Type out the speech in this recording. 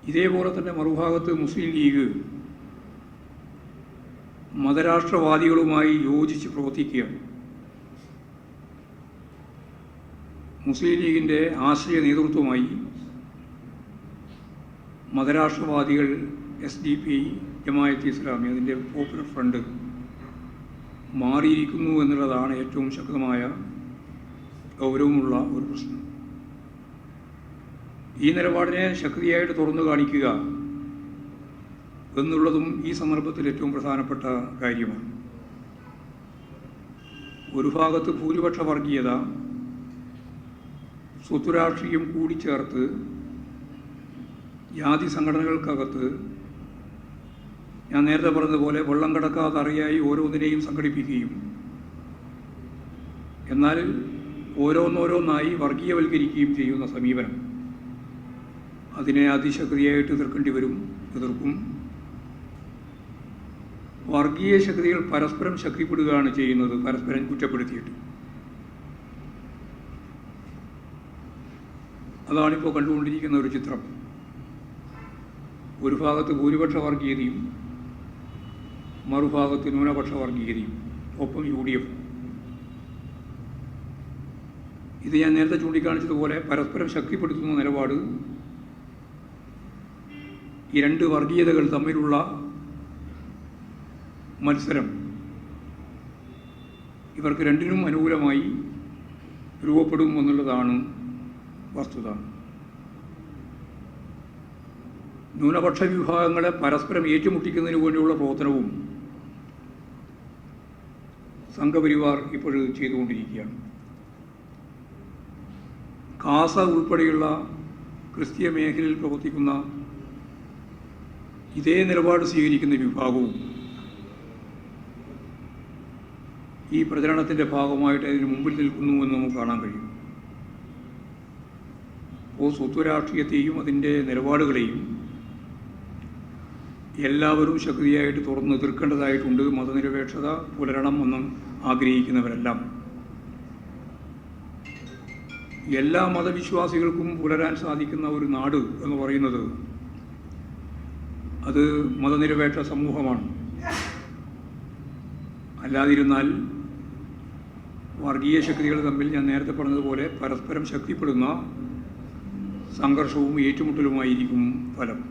ഇതേപോലെ തന്നെ മറുഭാഗത്ത് മുസ്ലിം ലീഗ് മതരാഷ്ട്രവാദികളുമായി യോജിച്ച് പ്രവർത്തിക്കുകയാണ്. മുസ്ലിം ലീഗിൻ്റെ ആശയ നേതൃത്വമായി മതരാഷ്ട്രവാദികൾ SDP, ജമാഅത്തെ ഇസ്ലാമി, അതിൻ്റെ പോപ്പുലർ ഫ്രണ്ട് മാറിയിരിക്കുന്നു എന്നുള്ളതാണ് ഏറ്റവും ശക്തമായ ഗൗരവമുള്ള ഒരു പ്രശ്നം. ഈ നിലപാടിനെ ശക്തിയായിട്ട് തുറന്നു കാണിക്കുക എന്നുള്ളതും ഈ സന്ദർഭത്തിൽ ഏറ്റവും പ്രധാനപ്പെട്ട കാര്യമാണ്. ഒരു ഭാഗത്ത് ഭൂരിപക്ഷ വർഗീയത, സ്വത്തുരാഷ്ട്രീയം കൂടിച്ചേർത്ത് ജാതി സംഘടനകൾക്കകത്ത് ഞാൻ നേരത്തെ പറഞ്ഞതുപോലെ വെള്ളം കടക്കാതെ അറിയായി ഓരോന്നിനെയും സംഘടിപ്പിക്കുകയും എന്നാൽ ഓരോന്നോരോന്നായി വർഗീയവൽക്കരിക്കുകയും ചെയ്യുന്ന സമീപനം, അതിനെ അതിശക്തിയായിട്ട് എതിർക്കും. വർഗീയ ശക്തികൾ പരസ്പരം ശക്തിപ്പെടുകയാണ് ചെയ്യുന്നത്, പരസ്പരം കുറ്റപ്പെടുത്തിയിട്ട്. അതാണിപ്പോൾ കണ്ടുകൊണ്ടിരിക്കുന്ന ഒരു ചിത്രം. ഒരു ഭാഗത്ത് ഭൂരിപക്ഷ വർഗീയതയും മറുഭാഗത്ത് ന്യൂനപക്ഷ വർഗീയതയും, ഒപ്പം UDF. ഇത് ഞാൻ നേരത്തെ ചൂണ്ടിക്കാണിച്ചതുപോലെ പരസ്പരം ശക്തിപ്പെടുത്തുന്ന നിലപാട് ഈ രണ്ട് വർഗീയതകൾ തമ്മിലുള്ള മത്സരം ഇവർക്ക് രണ്ടിനും അനുകൂലമായി രൂപപ്പെടും എന്നുള്ളതാണ് വസ്തുത. ന്യൂനപക്ഷ വിഭാഗങ്ങളെ പരസ്പരം ഏറ്റുമുട്ടിക്കുന്നതിന് വേണ്ടിയുള്ള പ്രവർത്തനവും സംഘപരിവാർ ഇപ്പോൾ ചെയ്തുകൊണ്ടിരിക്കുകയാണ്. കാസ ഉൾപ്പെടെയുള്ള ക്രിസ്തീയ മേഖലയിൽ പ്രവർത്തിക്കുന്ന ഇതേ നിലപാട് സ്വീകരിക്കുന്ന വിഭാഗവും ഈ പ്രചരണത്തിൻ്റെ ഭാഗമായിട്ട് അതിന് മുമ്പിൽ നിൽക്കുന്നു എന്ന് നമുക്ക് കാണാൻ കഴിയും. അപ്പോൾ സ്വത്വരാഷ്ട്രീയത്തെയും അതിൻ്റെ നിലപാടുകളെയും എല്ലാവരും ശക്തിയായിട്ട് തുറന്ന് എതിർക്കേണ്ടതായിട്ടുണ്ട്. മതനിരപേക്ഷത പുലരണം എന്ന് ആഗ്രഹിക്കുന്നവരെല്ലാം, എല്ലാ മതവിശ്വാസികൾക്കും പുലരാൻ സാധിക്കുന്ന ഒരു നാട് എന്ന് പറയുന്നത് അത് മതനിരപേക്ഷ സമൂഹമാണ്. അല്ലാതിരുന്നാൽ വർഗീയ ശക്തികൾ തമ്മിൽ ഞാൻ നേരത്തെ പറഞ്ഞതുപോലെ പരസ്പരം ശക്തിപ്പെടുന്ന സംഘർഷവും ഏറ്റുമുട്ടലുമായിരിക്കും ഫലം.